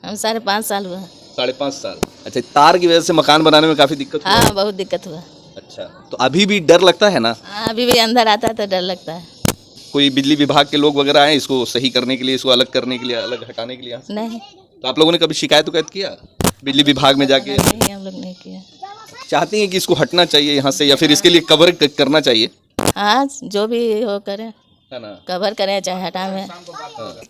हम 5.5 साल हुआ। 5.5 साल। अच्छा, तार की वजह से मकान बनाने में काफी दिक्कत हुआ? हाँ, बहुत दिक्कत हुआ। अच्छा, तो अभी भी डर लगता है ना? हाँ, अभी भी अंदर आता है तो डर लगता है। कोई बिजली विभाग के लोग वगैरह आए इसको सही करने के लिए, इसको अलग करने के लिए, अलग हटाने के लिए यहाँ से? नहीं, तो आप लोगों ने कभी शिकायत किया बिजली विभाग में जाके? नहीं हम लोग नहीं किया। चाहती हैं कि इसको हटना चाहिए यहाँ से, या फिर इसके लिए कवर करना चाहिए? हाँ, जो भी हो करें, है ना? कवर करें चाहे हटावें।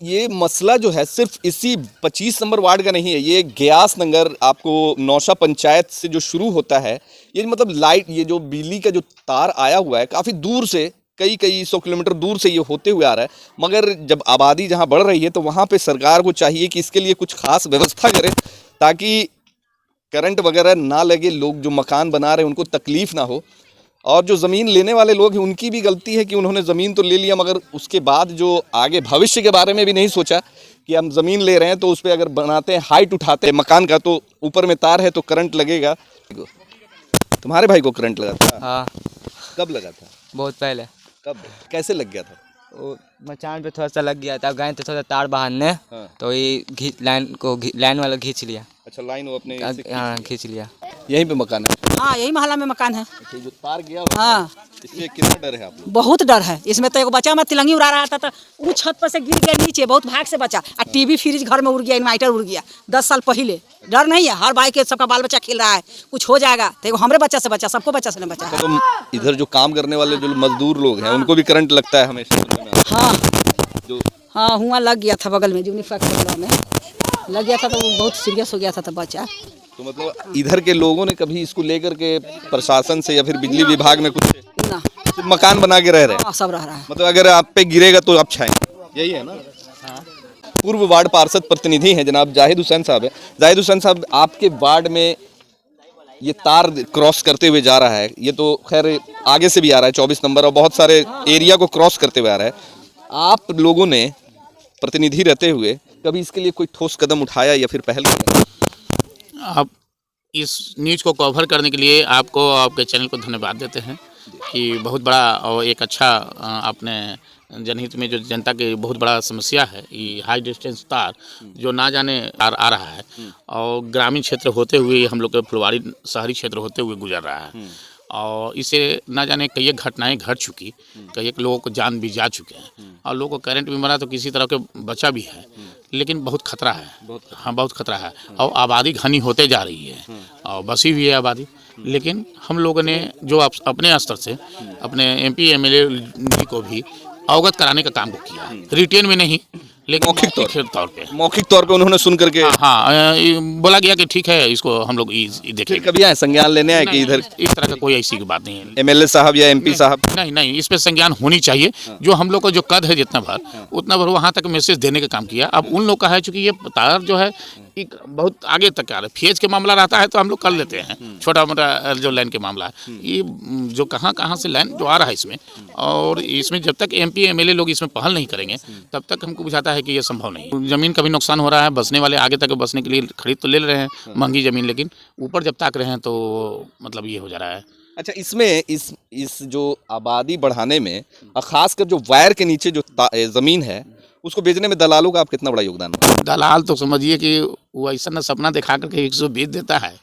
ये मसला जो है सिर्फ इसी 25 नंबर वार्ड का नहीं है, ये ग्यास नगर आपको नौशा पंचायत से जो शुरू होता है, ये मतलब लाइट, ये जो बिजली का जो तार आया हुआ है काफ़ी दूर से, कई 100 किलोमीटर दूर से ये होते हुए आ रहा है। मगर जब आबादी जहाँ बढ़ रही है तो वहाँ पे सरकार को चाहिए कि इसके लिए कुछ खास व्यवस्था करे, ताकि करंट वगैरह ना लगे, लोग जो मकान बना रहे हैं उनको तकलीफ ना हो। और जो ज़मीन लेने वाले लोग हैं उनकी भी गलती है कि उन्होंने ज़मीन तो ले लिया, मगर उसके बाद जो आगे भविष्य के बारे में भी नहीं सोचा कि हम ज़मीन ले रहे हैं तो उस पर अगर बनाते हैं, हाइट उठाते हैं मकान का, तो ऊपर में तार है तो करंट लगेगा। तुम्हारे भाई को करंट लगा था? हाँ, कब लगा था? बहुत पहले। कब, कैसे लग गया था? वो मचान पे थोड़ा सा लग गया था, गए तो थोड़ा तार बांधने, हाँ। तो ये लाइन वाला खींच लिया। अच्छा, लाइन वो अपने हाँ, खींच लिया। यहीं पे मकान है? हाँ, यही मोहल्ला में मकान है। अच्छा, जो तार गया हुआ है, हाँ, इससे कितना डर है आप लोग? बहुत डर है इसमें। तो एक बच्चा में तिलंगी उड़ा रहा था तो वो छत पर से गिर गया नीचे, बहुत भाग से बचा। और टीवी फ्रिज घर में उड़ गया, इन्वर्टर उड़ गया 10 साल पहले। डर नहीं है, हर भाई के सबका बाल बच्चा खेल रहा है, कुछ हो जाएगा तो हमारे बच्चा से बचा, सबको बच्चा से नहीं बचा। तो इधर जो काम करने वाले जो मजदूर लोग हैं उनको भी करंट लगता है हमेशा? हाँ जो हाँ, हुआ लग गया था बगल में यूनिफॉर्म में लग गया था, तो वो बहुत सीरियस हो गया था, तो बचा। तो मतलब इधर के लोगों ने कभी इसको लेकर के प्रशासन से या फिर बिजली विभाग में कुछ, ना, सिर्फ मकान बना के रह रहे हैं? हाँ, सब रह रहा है। मतलब अगर आप पे गिरेगा तो आप छाएंगे, यही है ना? हाँ। पूर्व वार्ड पार्षद प्रतिनिधि हैं जनाब जाहिद हुसैन साहब है। जाहिद हुसैन साहब, आपके वार्ड में ये तार क्रॉस करते हुए जा रहा है, ये तो खैर आगे से भी आ रहा है 24 नंबर, और बहुत सारे एरिया को क्रॉस करते हुए आ रहा है। आप लोगों ने प्रतिनिधि रहते हुए कभी इसके लिए कोई ठोस कदम उठाया या फिर पहल की? आप इस न्यूज़ को कवर करने के लिए आपको, आपके चैनल को धन्यवाद देते हैं कि बहुत बड़ा और एक अच्छा आपने जनहित में जो जनता की बहुत बड़ा समस्या है, ये हाई डिस्टेंस तार जो ना जाने आ रहा है, और ग्रामीण क्षेत्र होते हुए हम लोग के फुलवाड़ी शहरी क्षेत्र होते हुए गुजर रहा है, और इसे ना जाने कई घटनाएं घट चुकी, कई लोगों को जान भी जा चुके हैं, और लोगों को करंट भी मरा तो किसी तरह के बचा भी है, लेकिन बहुत खतरा है। हाँ, बहुत खतरा है, और आबादी घनी होते जा रही है और बसी हुई है आबादी। लेकिन हम लोगों ने जो अपने स्तर से अपने MP MLA को भी अवगत कराने का काम को किया, रिटेन में नहीं लेकिन मौखिक तौर पे उन्होंने सुन करके, हाँ, बोला गया कि ठीक है, इसको हम लोग देखेंगे। कभी आए संज्ञान लेने आए कि इधर इस तरह का कोई ऐसी बात नहीं है? MLA साहब या MP साहब? नहीं, इस पे संज्ञान होनी चाहिए। जो हम लोग को जो कद है जितना भर उतना भर वहाँ तक मैसेज देने का काम किया। अब उन लोग का है, चूँकि ये तार जो है बहुत आगे तक आ रहा है, फेज के मामला रहता है तो हम लोग कर लेते हैं, छोटा मोटा जो लाइन के मामला है, ये जो कहाँ से लाइन जो आ रहा है इसमें, और इसमें जब तक MP MLA लोग इसमें पहल नहीं करेंगे तब तक हमको बुझाता है कि ये संभव नहीं। ज़मीन का भी नुकसान हो रहा है, बसने वाले आगे तक बसने के लिए खरीद तो ले रहे हैं महंगी ज़मीन, लेकिन ऊपर जब ताक रहे हैं तो मतलब ये हो जा रहा है। अच्छा, इसमें इस जो आबादी बढ़ाने में, खासकर जो वायर के नीचे जो ज़मीन है उसको बेचने में दलालों का आप कितना बड़ा योगदान है? दलाल तो समझिए कि वो ऐसा ना सपना दिखा करके 100 बेच देता है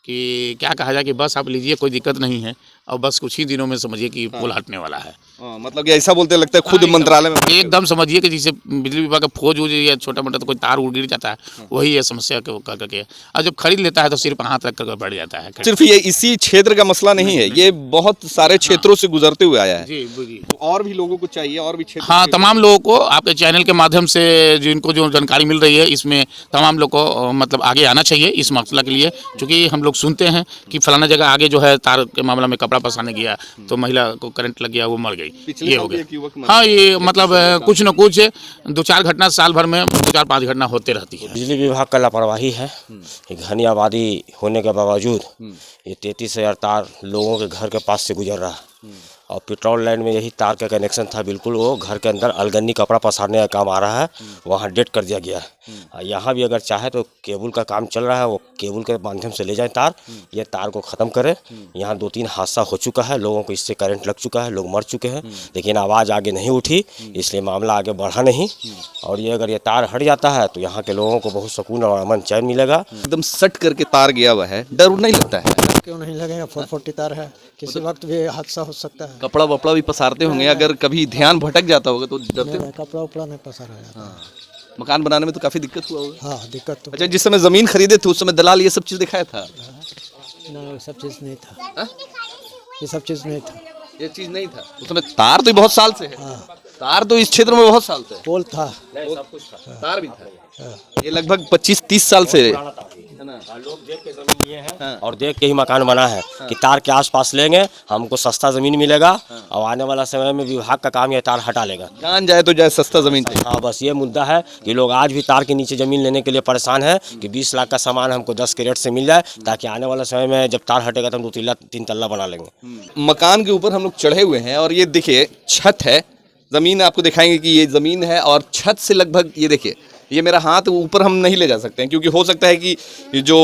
कि क्या कहा जाए कि बस आप लीजिए, कोई दिक्कत नहीं है, और बस कुछ ही दिनों में समझिए कि पुल हटने वाला है। मतलब कि ऐसा बोलते लगता है खुद मंत्रालय में एकदम समझिए कि जैसे बिजली विभाग का फौज हो या छोटा मोटा तो कोई तार उड़ गिर जाता है, वही है समस्या को कर करके, और जब खरीद लेता है तो सिर्फ हाथ रख कर बैठ जाता है। सिर्फ ये इसी क्षेत्र का मसला नहीं है, ये बहुत सारे क्षेत्रों से गुजरते हुए आया है। जी, और भी लोगों को चाहिए, और भी क्षेत्र, हाँ, तमाम लोगों को आपके चैनल के माध्यम से जिनको जो जानकारी मिल रही है, इसमें तमाम लोग को मतलब आगे आना चाहिए इस मसला के लिए, क्योंकि हम लोग सुनते हैं कि फलाना जगह आगे जो है तार के मामला में कपड़ा पसाने गया तो महिला को करंट लग गया, वो मर गई, ये हो गया। हाँ, ये मतलब कुछ न कुछ 2-4 घटना साल भर में 2-4-5 घटना होते रहती है। बिजली विभाग का लापरवाही है। घनी आबादी होने के बावजूद ये 33,000 तार लोगों के घर के पास से गुजर रहा है, और पेट्रोल लाइन में यही तार का कनेक्शन था, बिल्कुल वो घर के अंदर अलगन्नी कपड़ा पसारने का काम आ रहा है, वहाँ डेड कर दिया गया है। यहाँ भी अगर चाहे तो केबल का काम चल रहा है, वो केबल के माध्यम से ले जाए तार, ये तार को ख़त्म करे। यहाँ 2-3 हादसा हो चुका है, लोगों को इससे करंट लग चुका है, लोग मर चुके हैं, लेकिन आवाज़ आगे नहीं उठी, इसलिए मामला आगे बढ़ा नहीं। और ये अगर ये तार हट जाता है तो यहाँ के लोगों को बहुत सुकून और अमन चैन मिलेगा। एकदम सट करके तार गया हुआ है, डर नहीं लगता है? क्यों नहीं लगेगा, 440 तार है, किसी वक्त भी हादसा हो सकता है। कपड़ा वपड़ा भी पसारते होंगे, अगर कभी ध्यान भटक जाता होगा तो डरते हो? कपड़ा उपड़ा नहीं पसारा जाता। मकान बनाने में तो काफी दिक्कत हुआ होगा। हाँ दिक्कत तो। अच्छा, जिस समय जमीन खरीदे थे उस समय दलाल ये सब चीज दिखाया था? ना, ये सब चीज़ नहीं था, ये सब चीज़ नहीं था, ये चीज नहीं था उस समय। तार तो बहुत साल से है, तार तो इस क्षेत्र में बहुत साल से है। पोल था, सब कुछ था, तार भी था। ये लगभग 25-30 साल से है ना? लोग देख के जमीन लिए हैं और देख के ही मकान बना है कि तार के आसपास लेंगे हमको सस्ता जमीन मिलेगा, और आने वाला समय में विभाग का काम ये तार हटा लेगा। जान जाए तो जाए, सस्ता जमीन चाहिए। हाँ, बस ये मुद्दा है कि लोग आज भी तार के नीचे जमीन लेने के लिए परेशान है कि 20 लाख का सामान हमको 10 के रेट से मिल जाए, ताकि आने वाले समय में जब तार हटेगा तो हम 2-3 तल्ला बना लेंगे। मकान के ऊपर हम लोग चढ़े हुए हैं और ये देखिए छत है, जमीन आपको दिखाएंगे कि ये जमीन है, और छत से लगभग ये देखिए, ये मेरा हाथ ऊपर हम नहीं ले जा सकते हैं, क्योंकि हो सकता है कि जो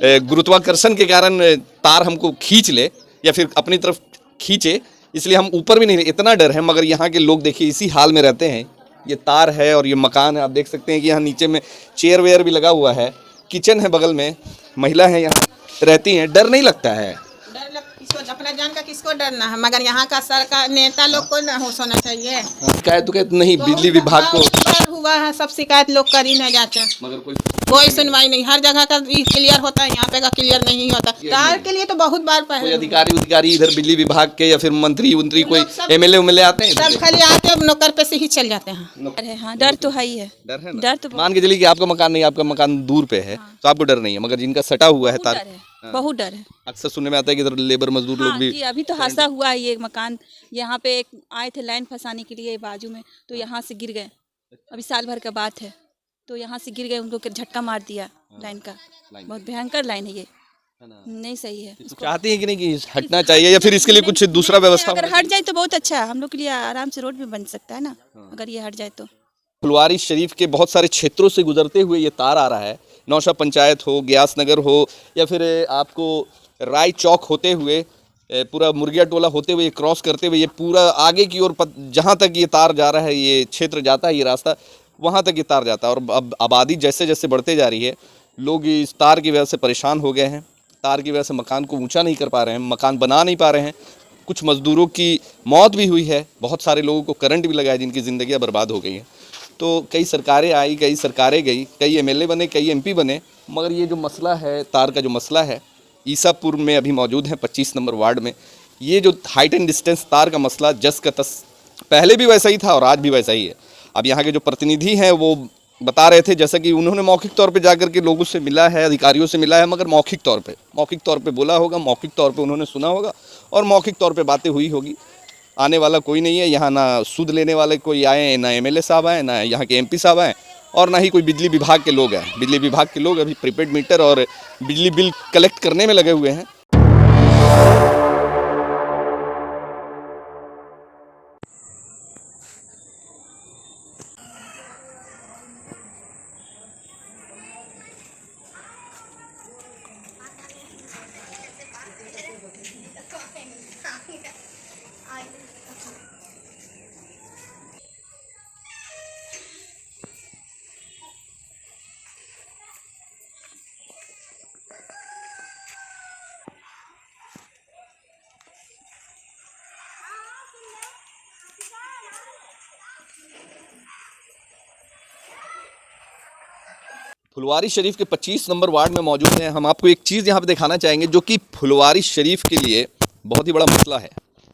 गुरुत्वाकर्षण के कारण तार हमको खींच ले या फिर अपनी तरफ खींचे, इसलिए हम ऊपर भी नहीं, इतना डर है। मगर यहाँ के लोग देखिए इसी हाल में रहते हैं। ये तार है और ये मकान है, आप देख सकते हैं कि यहाँ नीचे में चेयर वेयर भी लगा हुआ है, किचन है बगल में, महिला है यहाँ रहती हैं। डर नहीं लगता है? किसको अपना जान का किसको डरना है, मगर यहाँ का सरकार नेता लोग को ना होश होना चाहिए। शिकायत तो कहते नहीं, बिजली विभाग को हुआ है, सब शिकायत लोग कर ही नहीं जाते, मगर कोई सुनवाई नहीं। हर जगह का क्लियर होता है, यहाँ पे का क्लियर नहीं होता। तार के लिए तो बहुत बार कोई पहले अधिकारी इधर बिजली विभाग के या फिर मंत्री कोई एमएलए आते हैं, सब खाली आते नौकर पे से ही चल जाते हैं। अरे हाँ, डर तो है ही है। डर है ना? डर तो मान के चलिए कि आपका मकान नहीं, आपका मकान दूर पे है, तो आपको डर नहीं है, मगर जिनका सटा हुआ है बहुत तार, डर है, बहुत डर है। अक्सर सुनने में आता है कि इधर लेबर मजदूर लोग हाँ भी। जी, अभी तो हादसा हुआ है, ये मकान यहाँ पे एक आए थे लाइन फंसाने के लिए बाजू में, तो यहाँ से गिर गए। अभी साल भर का बात है, तो यहाँ से गिर गए, उनको झटका मार दिया लाइन का। बहुत भयंकर लाइन है ये, नहीं सही है। तो चाहती है कि नहीं कि हटना चाहिए, या फिर इसके लिए कुछ दूसरा व्यवस्था? अगर हट जाए तो बहुत अच्छा है, हम लोग के लिए आराम से रोड भी बन सकता है ना, अगर ये हट जाए तो। फुलवारी शरीफ के बहुत सारे क्षेत्रों से गुजरते हुए ये तार आ रहा है। नौशा पंचायत हो, ग्यास नगर हो, या फिर आपको राय चौक होते हुए पूरा मुर्गिया टोला होते हुए क्रॉस करते हुए ये पूरा आगे की ओर जहाँ तक ये तार जा रहा है, ये क्षेत्र जाता है, ये रास्ता वहाँ तक ये तार जाता है। और अब आबादी जैसे जैसे बढ़ते जा रही है, लोग इस तार की वजह से परेशान हो गए हैं। तार की वजह से मकान को ऊंचा नहीं कर पा रहे हैं, मकान बना नहीं पा रहे हैं। कुछ मज़दूरों की मौत भी हुई है, बहुत सारे लोगों को करंट भी लगा है, जिनकी ज़िंदगियाँ बर्बाद हो गई हैं। तो कई सरकारें आई, कई सरकारें गई, कई एमएलए बने, कई एमपी बने, मगर ये जो मसला है, तार का जो मसला है, ईसापुर में अभी मौजूद है 25 नंबर वार्ड में। ये जो हाइट एंड डिस्टेंस तार का मसला जस का तस पहले भी वैसा ही था और आज भी वैसा ही है। अब यहाँ के जो प्रतिनिधि हैं वो बता रहे थे, जैसा कि उन्होंने मौखिक तौर पे जाकर के लोगों से मिला है, अधिकारियों से मिला है, मगर मौखिक तौर पे बोला होगा, मौखिक तौर पे उन्होंने सुना होगा और मौखिक तौर पे बातें हुई होगी। आने वाला कोई नहीं है यहाँ, ना सूद लेने वाले कोई आए, ना एमएलए साहब आए, ना यहाँ के एमपी साहब आए, और ना ही कोई बिजली विभाग के लोग हैं। बिजली विभाग के लोग अभी प्रीपेड मीटर और बिजली बिल कलेक्ट करने में लगे हुए हैं। फुलवारी शरीफ के 25 नंबर वार्ड में मौजूद हैं। हम आपको एक चीज़ यहाँ पे दिखाना चाहेंगे जो कि फुलवारी शरीफ के लिए बहुत ही बड़ा मसला है,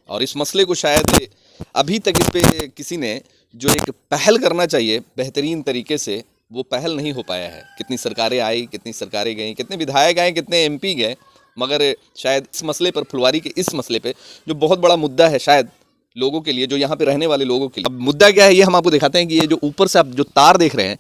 और इस मसले को शायद अभी तक इस पे किसी ने जो एक पहल करना चाहिए बेहतरीन तरीके से, वो पहल नहीं हो पाया है। कितनी सरकारें आई, कितनी सरकारें गईं, कितने विधायक आए, कितने एमपी गए, मगर शायद इस मसले पर, फुलवारी के इस मसले पे जो बहुत बड़ा मुद्दा है शायद लोगों के लिए, जो यहाँ पे रहने वाले लोगों के लिए। अब मुद्दा क्या है ये हम आपको दिखाते हैं कि ये जो ऊपर से आप जो तार देख रहे हैं,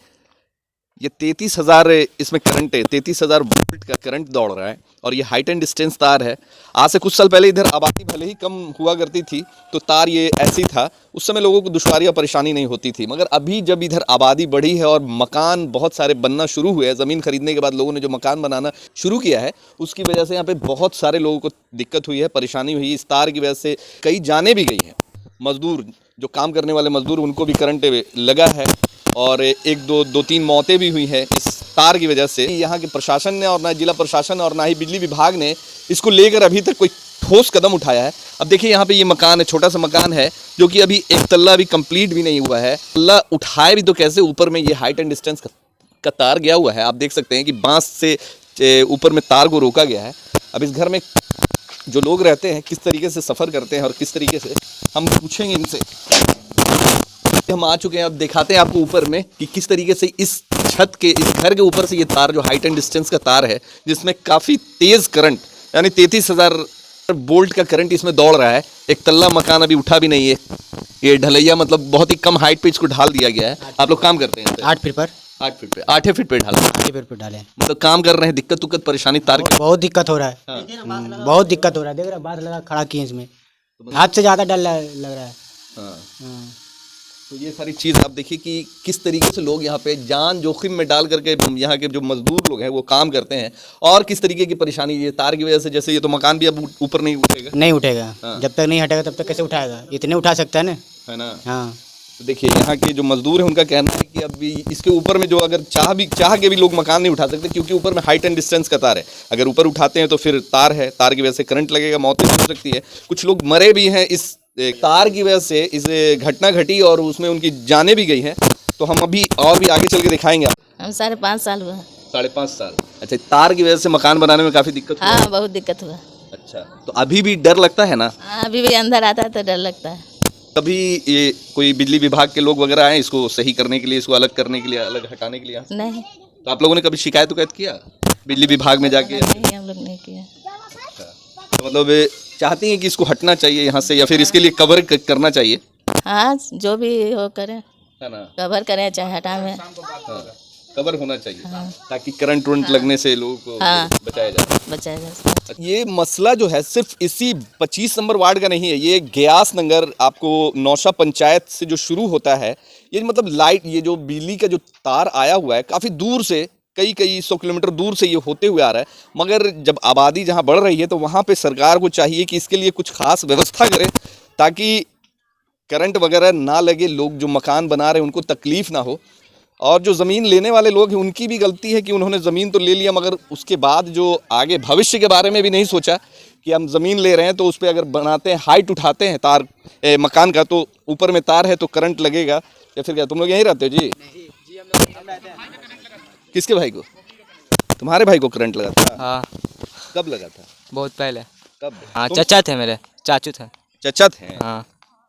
ये 33,000 इसमें करंट है, 33,000 वोल्ट का करंट दौड़ रहा है और ये हाइट एंड डिस्टेंस तार है। आज से कुछ साल पहले इधर आबादी भले ही कम हुआ करती थी तो तार ये ऐसी था, उस समय लोगों को दुश्वारी और परेशानी नहीं होती थी। मगर अभी जब इधर आबादी बढ़ी है और मकान बहुत सारे बनना शुरू हुए हैं, ज़मीन खरीदने के बाद लोगों ने जो मकान बनाना शुरू किया है उसकी वजह से यहाँ पे बहुत सारे लोगों को दिक्कत हुई है, परेशानी हुई है। इस तार की वजह से कई जाने भी गई हैं। मजदूर जो काम करने वाले मजदूर उनको भी करंट लगा है और दो तीन मौतें भी हुई हैं इस तार की वजह से। यहाँ के प्रशासन ने और ना जिला प्रशासन और ना ही बिजली विभाग ने इसको लेकर अभी तक कोई ठोस कदम उठाया है। अब देखिए यहाँ पे ये मकान है, छोटा सा मकान है जो कि अभी एक तल्ला अभी कंप्लीट भी नहीं हुआ है। तल्ला उठाए भी तो कैसे, ऊपर में ये हाइट एंड डिस्टेंस का तार गया हुआ है। आप देख सकते हैं कि बांस से ऊपर में तार को रोका गया है। अब इस घर में जो लोग रहते हैं किस तरीके से सफ़र करते हैं और किस तरीके से, हम पूछेंगे इनसे। हम आ चुके हैं, अब दिखाते हैं आपको ऊपर में कि किस तरीके से इस छत के, इस घर के ऊपर से ये तार जो हाइट एंड डिस्टेंस का तार है जिसमें काफ़ी तेज़ करंट यानी 33,000 वोल्ट का करंट इसमें दौड़ रहा है। एक तल्ला मकान अभी उठा भी नहीं है, ये ढलैया मतलब बहुत ही कम हाइट पे इसको ढाल दिया गया है। आप लोग काम करते हैं 8 फीट पर 8 फीट पे, 8 फीट पे ढाला, 8 फीट पर डाले। मतलब काम कर रहे हैं, दिक्कत उक्कत परेशानी तार की बहुत दिक्कत हो रहा है, बहुत दिक्कत हो रहा है। देख रहा बात लगा खड़ा किए इसमें, हाथ से ज़्यादा डर लग रहा है। हाँ। तो ये सारी चीज़ आप देखिए कि किस तरीके से लोग यहाँ पे जान जोखिम में डाल करके यहाँ के जो मजदूर लोग हैं वो काम करते हैं और किस तरीके की परेशानी ये तार की वजह से। जैसे ये तो मकान भी अब ऊपर नहीं उठेगा, नहीं उठेगा। हाँ। जब तक नहीं हटेगा तब तक कैसे उठाएगा, इतने उठा सकता है ना, है ना। हाँ। तो देखिए यहाँ के जो मजदूर हैं उनका कहना है कि अभी इसके ऊपर में जो अगर चाह के भी लोग मकान नहीं उठा सकते क्योंकि ऊपर में हाइट एंड डिस्टेंस का तार है। अगर ऊपर उठाते हैं तो फिर तार है, तार की वजह से करंट लगेगा, मौतें हो सकती है। कुछ लोग मरे भी हैं इस तार की वजह से, इस घटना घटी और उसमें उनकी जानें भी गई हैं। तो हम अभी और भी आगे चल के दिखाएंगे। हम 5.5 साल हुआ। 5.5 साल। अच्छा, तार की वजह से मकान बनाने में काफ़ी दिक्कत हुई? हाँ, बहुत दिक्कत हुआ। अच्छा, तो अभी भी डर लगता है ना? हाँ, अभी भी अंदर आता है तो डर लगता है। कभी ये कोई बिजली विभाग के लोग वगैरह आए इसको सही करने के लिए, इसको अलग करने के लिए, अलग हटाने के लिए? नहीं। तो आप लोगों ने कभी शिकायत किया बिजली विभाग में जाके? नहीं, हम लोग नहीं किया। तो मतलब चाहती हैं कि इसको हटना चाहिए यहाँ से या फिर इसके लिए कवर करना चाहिए? हाँ, जो भी हो करें, है ना, कवर करें चाहे हटावें। हाँ, कवर होना चाहिए। हाँ। ताकि करंट वरंट लगने से लोगों को हाँ। बचाया जाए। बचाया जा सकता। ये मसला जो है सिर्फ इसी 25 नंबर वार्ड का नहीं है, ये ग्यास नगर आपको नौशा पंचायत से जो शुरू होता है, ये मतलब लाइट, ये जो बिजली का जो तार आया हुआ है काफ़ी दूर से, कई 100 किलोमीटर दूर से ये होते हुए आ रहा है। मगर जब आबादी जहाँ बढ़ रही है तो वहाँ पे सरकार को चाहिए कि इसके लिए कुछ खास व्यवस्था करे ताकि करंट वगैरह ना लगे, लोग जो मकान बना रहे हैं उनको तकलीफ़ ना हो। और जो ज़मीन लेने वाले लोग हैं उनकी भी गलती है कि उन्होंने ज़मीन तो ले लिया मगर उसके बाद जो आगे भविष्य के बारे में भी नहीं सोचा कि हम ज़मीन ले रहे हैं तो उस पर अगर बनाते हैं, हाइट उठाते हैं तार मकान का तो ऊपर में तार है तो करंट लगेगा या फिर क्या? तुम लोग यहीं रहते हो जी? किसके भाई को? तुम्हारे भाई को करंट लगा था? हाँ, कब लगा था? बहुत पहले। कब? हाँ, चाचा थे मेरे, चाचू थे। चचा थे? हाँ,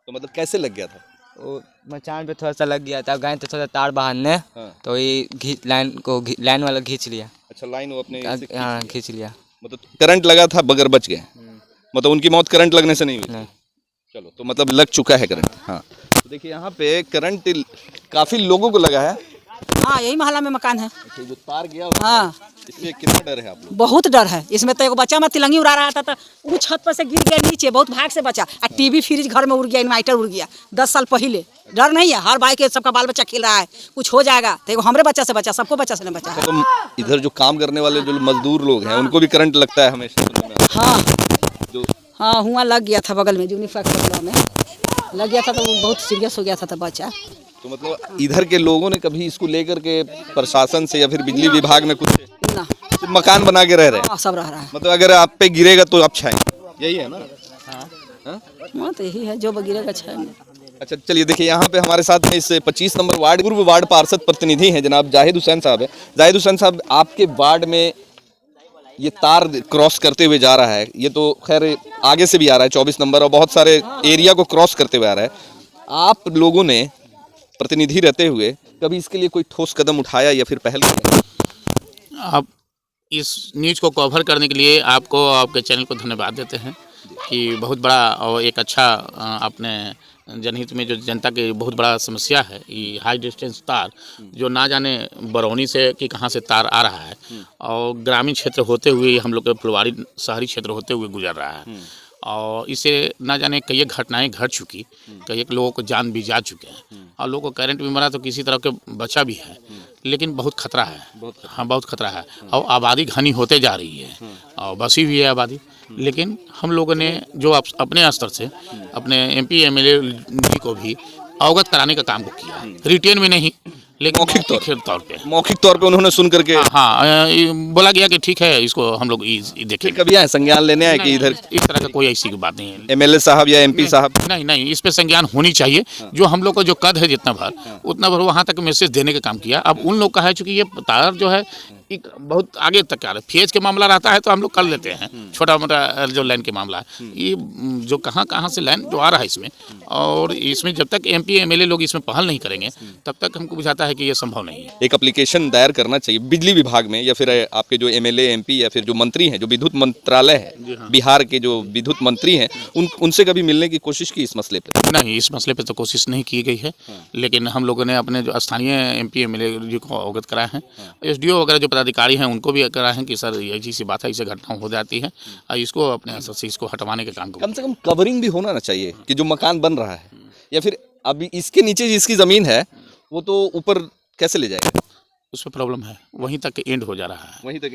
तो मतलब कैसे लग गया था? वो मचान पे थोड़ा सा लग गया था, गए तो थोड़ा तार बांधने, हाँ। तो ये लाइन वाला खींच लिया। अच्छा, लाइन वो अपने से हाँ, खींच लिया। मतलब करंट लगा था बगैर बच गए, मतलब उनकी मौत करंट लगने से नहीं हुई? नहीं। चलो, तो मतलब लग चुका है करंट। हाँ, तो देखिए यहाँ पे करंट काफ़ी लोगों को लगा है। हाँ, यही मोहल्ला में मकान है। अच्छा, जो तार गया हाँ, इसलिए कितना डर है आप लोग? बहुत डर है इसमें। तो एक बच्चा मैं तिलंगी उड़ा रहा था तो वो छत पर से गिर गया नीचे, बहुत भाग से बचा। और टीवी फ्रिज घर में उड़ गया, इन्वर्टर उड़ गया 10 साल पहले। डर नहीं है, हर भाई के सबका बाल बच्चा खेल रहा है, कुछ हो जाएगा तो हमरे बच्चा से बचा, सबको बच्चा से नहीं बचा। तो इधर जो काम करने वाले जो मजदूर लोग हैं उनको भी करंट लगता है हमेशा? हाँ जो हाँ, हुआ लग गया था बगल में यूनिफॉर्म में लग गया था तो वो बहुत सीरियस हो गया था बच्चा। तो मतलब इधर के लोगों ने कभी इसको लेकर के प्रशासन से या फिर बिजली विभाग में कुछ ना, मकान बना के रह रहे हैं? हाँ, सब रह रहा है। मतलब अगर आप पे गिरेगा तो आप छाएंगे, यही है ना? हाँ, तो यही है, जो गिरेगा छाएंगे। अच्छा, चलिए देखिए यहाँ पे हमारे साथ में इस 25 नंबर वार्ड पूर्व वार्ड पार्षद प्रतिनिधि हैं जनाब जाहिद हुसैन साहब है। जाहिद हुसैन साहब, आपके वार्ड में ये तार क्रॉस करते हुए जा रहा है, ये तो खैर आगे से भी आ रहा है 24 नंबर और बहुत सारे एरिया को क्रॉस करते हुए आ रहा है। आप लोगों ने प्रतिनिधि रहते हुए कभी इसके लिए कोई ठोस कदम उठाया या फिर पहल की? आप इस न्यूज़ को कवर करने के लिए आपको आपके चैनल को धन्यवाद देते हैं कि बहुत बड़ा और एक अच्छा आपने जनहित में जो जनता की बहुत बड़ा समस्या है, ये हाई डिस्टेंस तार जो ना जाने बरौनी से कि कहाँ से तार आ रहा है और ग्रामीण क्षेत्र होते हुए हम लोग के फुलवारी शहरी क्षेत्र होते हुए गुजर रहा है और इससे ना जाने कई घटनाएं घट चुकी, कई लोगों को जान भी जा चुके हैं और लोगों को करंट भी मरा तो किसी तरह के बचा भी है, लेकिन बहुत खतरा है। हाँ, बहुत खतरा है और आबादी घनी होते जा रही है और बसी हुई है आबादी। लेकिन हम लोगों ने जो अपने स्तर से अपने MP MLA जी को भी अवगत कराने का काम को किया, रिटेन में नहीं लेकिन मौखिक तौर पे उन्होंने सुन करके हाँ बोला गया कि ठीक है, इसको हम लोग देखें। कभी आए संज्ञान लेने आए कि इधर इस तरह का कोई ऐसी बात नहीं है। MLA साहब या MP साहब नहीं, इस पे संज्ञान होनी चाहिए। जो हम लोग को जो कद है जितना भर उतना भर वहाँ तक मैसेज देने का काम किया। अब उन लोग का है चूँकि ये तार जो है एक बहुत आगे तक आ रहा है, फेज के मामला रहता है तो हम लोग कर लेते हैं, छोटा मोटा जो लाइन के मामला है, ये जो कहाँ से लाइन जो आ रहा है इसमें, और इसमें जब तक MP MLA लोग इसमें पहल नहीं करेंगे तब तक हमको बुझाता है कि ये संभव नहीं है। एक एप्लीकेशन दायर करना चाहिए बिजली विभाग में या फिर आपके जो MLA MP या फिर जो मंत्री हैं, जो विद्युत मंत्रालय है, बिहार के जो विद्युत मंत्री हैं, उनसे कभी मिलने की कोशिश की इस मसले पर? नहीं, इस मसले पे तो कोशिश नहीं की गई है, लेकिन हम लोगों ने अपने जो स्थानीय MP MLA जी को अवगत कराए हैं, SDO वगैरह जो पदाधिकारी हैं उनको भी कराए हैं कि सर ये ऐसी बात है, इससे घटना हो जाती है, इसको अपने असर से इसको हटवाने के काम को कम से कम कवरिंग भी होना ना चाहिए कि जो मकान बन रहा है या फिर अभी इसके नीचे जिसकी ज़मीन है वो तो ऊपर कैसे ले जाएगा? उसमें प्रॉब्लम है, वहीं तक एंड हो जा रहा है, वहीं तक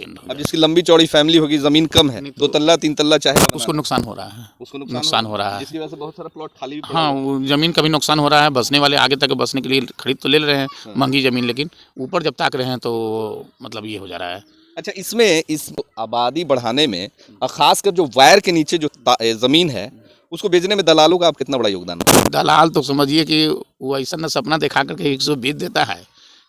एंड हो अब जिसकी लंबी चौड़ी फैमिली होगी, ज़मीन कम है, 2 तल्ला 3 तल्ला चाहे, उसको नुकसान हो रहा है, उसको नुकसान हो रहा है, जिसकी वजह से बहुत सारा प्लॉट खाली भी हाँ, वो ज़मीन का भी नुकसान हो रहा है। बसने वाले आगे तक बसने के लिए खरीद तो ले रहे हैं महंगी ज़मीन, लेकिन ऊपर जब ताक रहे हैं तो मतलब ये हो जा रहा है। अच्छा, इसमें इस आबादी बढ़ाने में खासकर जो वायर के नीचे जो ज़मीन है उसको बेचने में दलालों का आप कितना बड़ा योगदान है? दलाल तो समझिए कि वो ऐसा न सपना दिखा करके 120 देता है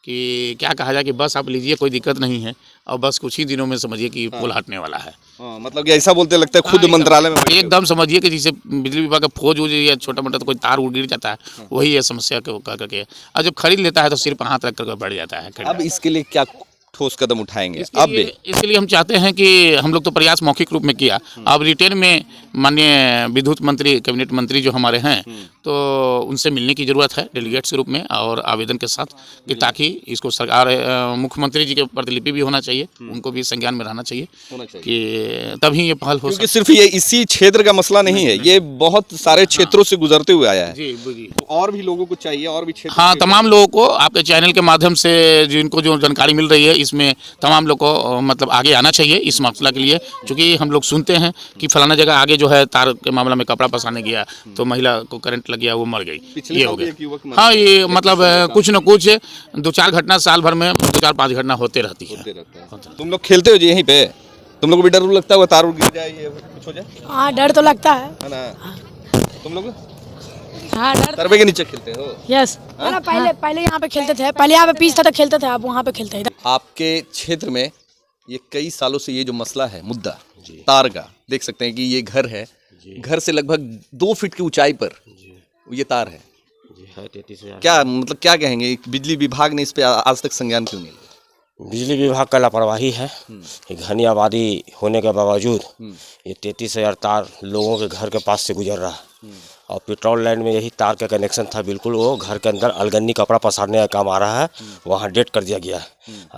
कि क्या कहा जाए कि बस आप लीजिए, कोई दिक्कत नहीं है, और बस कुछ ही दिनों में समझिए कि पुल हटने वाला है। मतलब कि ऐसा बोलते लगता है खुद मंत्रालय में एकदम समझिए कि जैसे बिजली विभाग का फौज हो या छोटा मोटा तो कोई तार गिर जाता है, वही है समस्या को कह करके, और जब खरीद लेता है तो सिर्फ हाथ रख करके बढ़ जाता है। अब इसके लिए क्या ठोस कदम उठाएंगे? इसके लिए हम चाहते हैं कि हम लोग तो प्रयास मौखिक रूप में किया, अब रिटेन में माननीय विद्युत मंत्री, कैबिनेट मंत्री जो हमारे हैं, तो उनसे मिलने की ज़रूरत है डेलीगेट्स के रूप में और आवेदन के साथ, कि ताकि इसको सरकार मुख्यमंत्री जी के प्रतिलिपि भी होना चाहिए, उनको भी संज्ञान में रहना चाहिए कि तभी ये पहल हो क्योंकि सिर्फ ये इसी क्षेत्र का मसला नहीं है, ये बहुत सारे क्षेत्रों से गुजरते हुए आया है। जी। तो और भी लोगों को चाहिए, और भी क्षेत्र, हाँ, तमाम लोगों को आपके चैनल के माध्यम से जिनको जो जानकारी मिल रही है, इसमें तमाम लोग को मतलब आगे आना चाहिए इस मसला के लिए, क्योंकि हम लोग सुनते हैं कि फलाना जगह आगे जो है तार के मामला में कपड़ा पसारने गया तो महिला को करंट लग गया, वो मर गई, ये हो गया। हाँ, ये मतलब कुछ न कुछ 2-4 घटना साल भर में 2-4-5 घटना होते रहती है। तुम लोग खेलते हो जी यहीं पे? तुम लोग को भी डर लगता है तार गिर जाए, ये कुछ हो जाए? हाँ, डर तो लगता है ना। तुम लोग हाँ, डर तरबे के नीचे खेलते हो? यस। पहले यहाँ पे खेलते थे, पहले यहाँ पे पीस था तो खेलते थे, अब वहाँ पे खेलते हैं। आपके क्षेत्र में ये कई सालों से ये जो मसला है, मुद्दा तार का, देख सकते हैं कि ये घर है, घर से लगभग 2 फीट की ऊंचाई पर ये तार है। क्या मतलब क्या कहेंगे, बिजली विभाग ने इस पे आज तक संज्ञान क्यों नहीं लिया? बिजली विभाग का लापरवाही है। घनी आबादी होने के बावजूद ये 33,000 तार लोगों के घर के पास से गुजर रहा है, और पेट्रोल लाइन में यही तार का कनेक्शन था, बिल्कुल वो घर के अंदर अलगन्नी कपड़ा पसारने का काम आ रहा है, वहाँ डेट कर दिया गया है।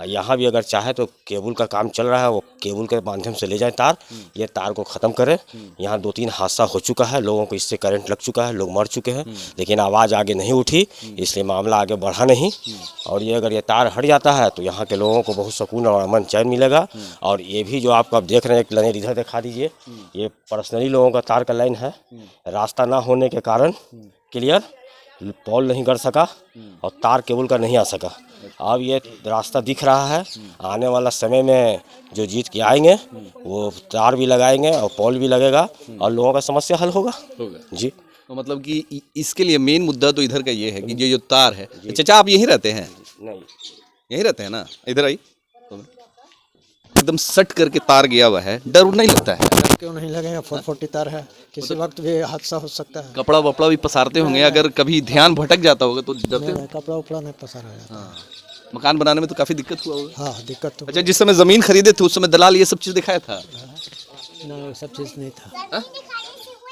यहाँ भी अगर चाहे तो केबल का काम चल रहा है, वो केबल के माध्यम से ले जाए तार, ये तार को ख़त्म करें। यहाँ 2-3 हादसा हो चुका है, लोगों को इससे करंट लग चुका है, लोग मर चुके हैं, लेकिन आवाज़ आगे नहीं उठी, इसलिए मामला आगे बढ़ा नहीं। और ये अगर ये तार हट जाता है तो यहाँ के लोगों को बहुत सुकून और अमन चैन मिलेगा। और ये भी जो आप देख रहे हैं, एक लाइन इधर दिखा दीजिए, ये पर्सनली लोगों का तार का लाइन है, रास्ता ना होने के कारण क्लियर पोल नहीं कर सका और तार केबल का नहीं आ सका। अब ये रास्ता दिख रहा है, आने वाला समय में जो जीत के आएंगे वो तार भी लगाएंगे और पोल भी लगेगा और लोगों का समस्या हल होगा जी। तो मतलब कि इसके लिए मेन मुद्दा तो इधर का ये है कि ये जो तार है, चाचा आप यहीं रहते हैं? नहीं, यहीं रहते हैं ना? इधर आई, एकदम सट करके तार गया हुआ है, डर नहीं लगता है? क्यों नहीं लगेगा, 440 तार है, किसी वक्त भी हादसा हो सकता है। कपड़ा वपड़ा भी पसारते होंगे, अगर कभी ध्यान भटक जाता होगा तो डरते हो? कपड़ा उपड़ा नहीं पसारा जाता। मकान बनाने में तो काफी दिक्कत हुआ होगा? हाँ, दिक्कत तो। अच्छा, जिस समय जमीन खरीदे थे उस समय दलाल ये सब चीज दिखाया था? नहीं, सब चीज़ नहीं था,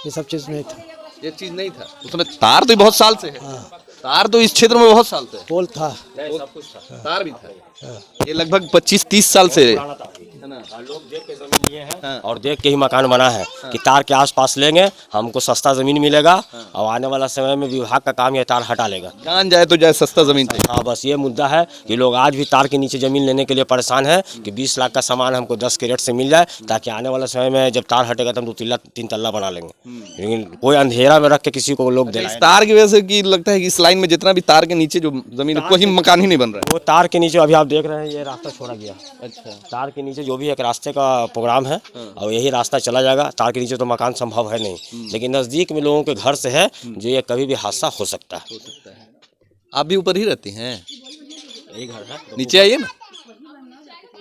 ये सब चीज़ नहीं था। ये चीज नहीं था उसमें। तार तो बहुत साल से है, तार तो इस क्षेत्र में बहुत साल से है। पोल था। तार भी था, ये लगभग 25-30 साल से है ना। लोग देख के जमीन लिए हैं और देख के ही मकान बना है कि तार के आसपास लेंगे हमको सस्ता जमीन मिलेगा और आने वाला समय में विभाग का काम ये तार हटा लेगा। जान जाए तो जाए, सस्ता जमीन चाहिए। हाँ, बस ये मुद्दा है कि लोग आज भी तार के नीचे जमीन लेने के लिए परेशान है कि 20 लाख का सामान हमको 10 के रेट से मिल जाए, ताकि आने वाला समय में जब तार हटेगा तो हम 2-3 तल्ला बना लेंगे। लेकिन कोई अंधेरा में रख के किसी को लोग इस तार की वजह से कि लगता है कि इस लाइन में जितना भी तार के नीचे जो जमीन है कोई मकान ही नहीं बन रहा है। वो तार के नीचे अभी आप देख रहे हैं ये रास्ता छोड़ा गया। अच्छा, तार के नीचे जो भी एक रास्ते का प्रोग्राम है और यही रास्ता चला जाएगा। तार के नीचे तो मकान संभव है नहीं, लेकिन नजदीक में लोगों के घर से है जो ये कभी भी हादसा हो सकता है। आप भी ऊपर ही रहती हैं? यही घर है। नीचे आइए ना,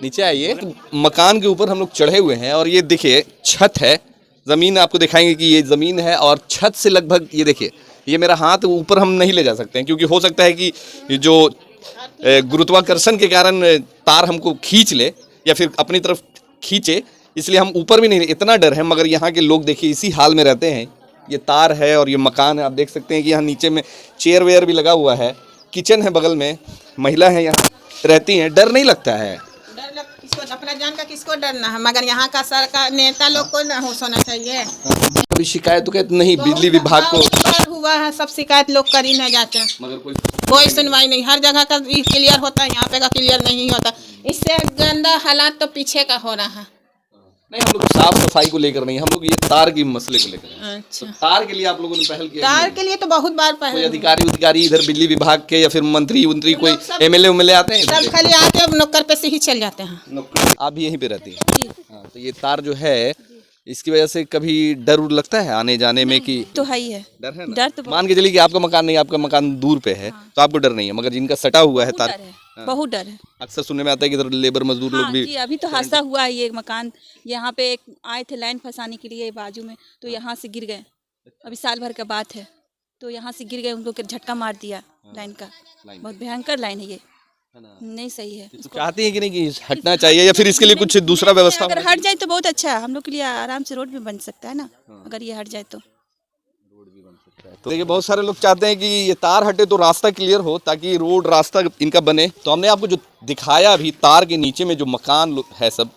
नीचे आइए। तो मकान के ऊपर हम लोग चढ़े हुए हैं और ये देखिए छत है, जमीन आपको दिखाएंगे कि ये जमीन है और छत से लगभग ये देखिए, ये मेरा हाथ ऊपर हम नहीं ले जा सकते हैं क्योंकि हो सकता है कि जो गुरुत्वाकर्षण के कारण तार हमको खींच ले या फिर अपनी तरफ खींचे, इसलिए हम ऊपर भी नहीं, इतना डर है। मगर यहाँ के लोग देखिए इसी हाल में रहते हैं। ये तार है और ये मकान है, आप देख सकते हैं कि यहाँ नीचे में चेयर वेयर भी लगा हुआ है, किचन है बगल में, महिला है यहाँ रहती हैं। डर नहीं लगता है? किसको अपना जान का किसको डरना है, मगर यहाँ का सरकार नेता लोग को ना होश होना चाहिए। कभी शिकायत तो नहीं बिजली विभाग को? हुआ है, सब शिकायत लोग कर ही नहीं जाते हैं, मगर कोई सुनवाई नहीं। हर जगह का क्लियर होता है, यहाँ पे का क्लियर नहीं होता। इससे गंदा हालात तो पीछे का हो रहा है। नहीं, हम लोग साफ सफाई को लेकर नहीं, हम लोग ये तार की मसले को लेकर। अच्छा, तो तार के लिए आप लोगों ने पहल किया? तार के लिए तो बहुत बार कोई पहले अधिकारी इधर बिजली विभाग के या फिर मंत्री कोई एमएलए आते हैं? सब खाली आके नौकर पे से ही चल जाते हैं। आप भी यहीं पे रहती हैं? हाँ, तो ये तार जो है इसकी वजह से कभी डर लगता है आने जाने में कि? तो है ही है, डर है ना? डर तो मान के चलिए कि आपका मकान नहीं, आपका मकान दूर पे है तो आपको डर नहीं है, मगर जिनका सटा हुआ है तार, बहुत डर है। अक्सर सुनने में आता है कि इधर लेबर मजदूर लोग भी। जी, अभी तो हादसा हुआ है। ये मकान यहाँ पे एक आए थे लाइन फंसाने के लिए बाजू में, तो यहाँ से गिर गए। अभी साल भर का बात है, तो यहाँ से गिर गए, उनको झटका मार दिया लाइन का। बहुत भयंकर लाइन है ये, नहीं सही है। तो चाहती है कि नहीं कि हटना चाहिए या फिर इसके लिए कुछ दूसरा व्यवस्था? अगर हट जाए तो बहुत अच्छा है, हम लोग के लिए आराम से रोड भी बन सकता है ना, अगर ये हट जाए तो। तो देखिए बहुत सारे लोग चाहते हैं कि ये तार हटे तो रास्ता क्लियर हो, ताकि रोड रास्ता इनका बने। तो हमने आपको जो दिखाया अभी, तार के नीचे में जो मकान है, सब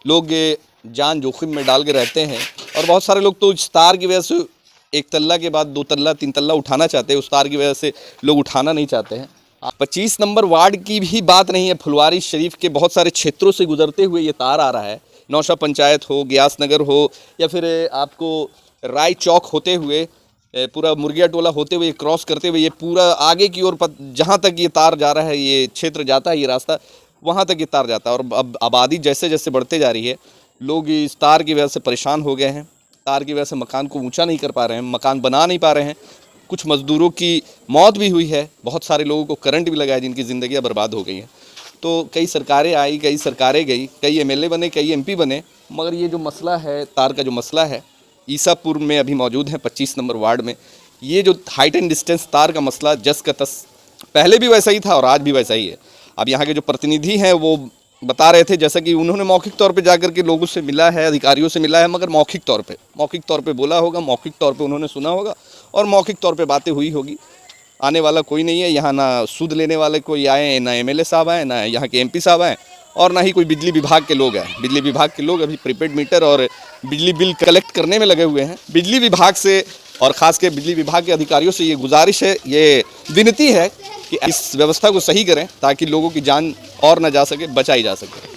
लोग ये जान जोखिम में डाल के रहते हैं। और बहुत सारे लोग तो इस तार की वजह से 1 तल्ला के बाद 2 तल्ला 3 तल्ला उठाना चाहते हैं, उस तार की वजह से लोग उठाना नहीं चाहते हैं। 25 नंबर वार्ड की भी बात नहीं है, फुलवारी शरीफ के बहुत सारे क्षेत्रों से गुजरते हुए ये तार आ रहा है। नौशा पंचायत हो, ग्यास नगर हो, या फिर आपको राय चौक होते हुए पूरा मुर्गिया टोला होते हुए क्रॉस करते हुए ये पूरा आगे की ओर जहाँ तक ये तार जा रहा है, ये क्षेत्र जाता है, ये रास्ता वहाँ तक ये तार जाता है। और अब आबादी जैसे जैसे बढ़ते जा रही है, लोग इस तार की वजह से परेशान हो गए हैं। तार की वजह से मकान को ऊंचा नहीं कर पा रहे हैं, मकान बना नहीं पा रहे हैं। कुछ मज़दूरों की मौत भी हुई है, बहुत सारे लोगों को करंट भी लगा है, जिनकी ज़िंदगियाँ बर्बाद हो गई हैं। तो कई सरकारें आई, कई सरकारें गई, कई एमएलए बने, कई एमपी बने, मगर ये जो मसला है, तार का जो मसला है, ईसापुर में अभी मौजूद है 25 नंबर वार्ड में। ये जो हाइट एंड डिस्टेंस तार का मसला जस का तस पहले भी वैसा ही था और आज भी वैसा ही है। अब यहाँ के जो प्रतिनिधि हैं वो बता रहे थे, जैसा कि उन्होंने मौखिक तौर पे जाकर के लोगों से मिला है, अधिकारियों से मिला है, मगर मौखिक तौर पे बोला होगा, मौखिक तौर पे उन्होंने सुना होगा और मौखिक तौर पे बातें हुई होगी। आने वाला कोई नहीं है यहाँ, ना सूद लेने वाले कोई आए, ना एमएलए साहब आए, ना यहाँ के एमपी साहब आए, और ना ही कोई बिजली विभाग के लोग आए। बिजली विभाग के लोग अभी प्रीपेड मीटर और बिजली बिल कलेक्ट करने में लगे हुए हैं। बिजली विभाग से और ख़ास के बिजली विभाग के अधिकारियों से ये गुजारिश है, ये विनती है कि इस व्यवस्था को सही करें ताकि लोगों की जान और न जा सके, बचाई जा सके।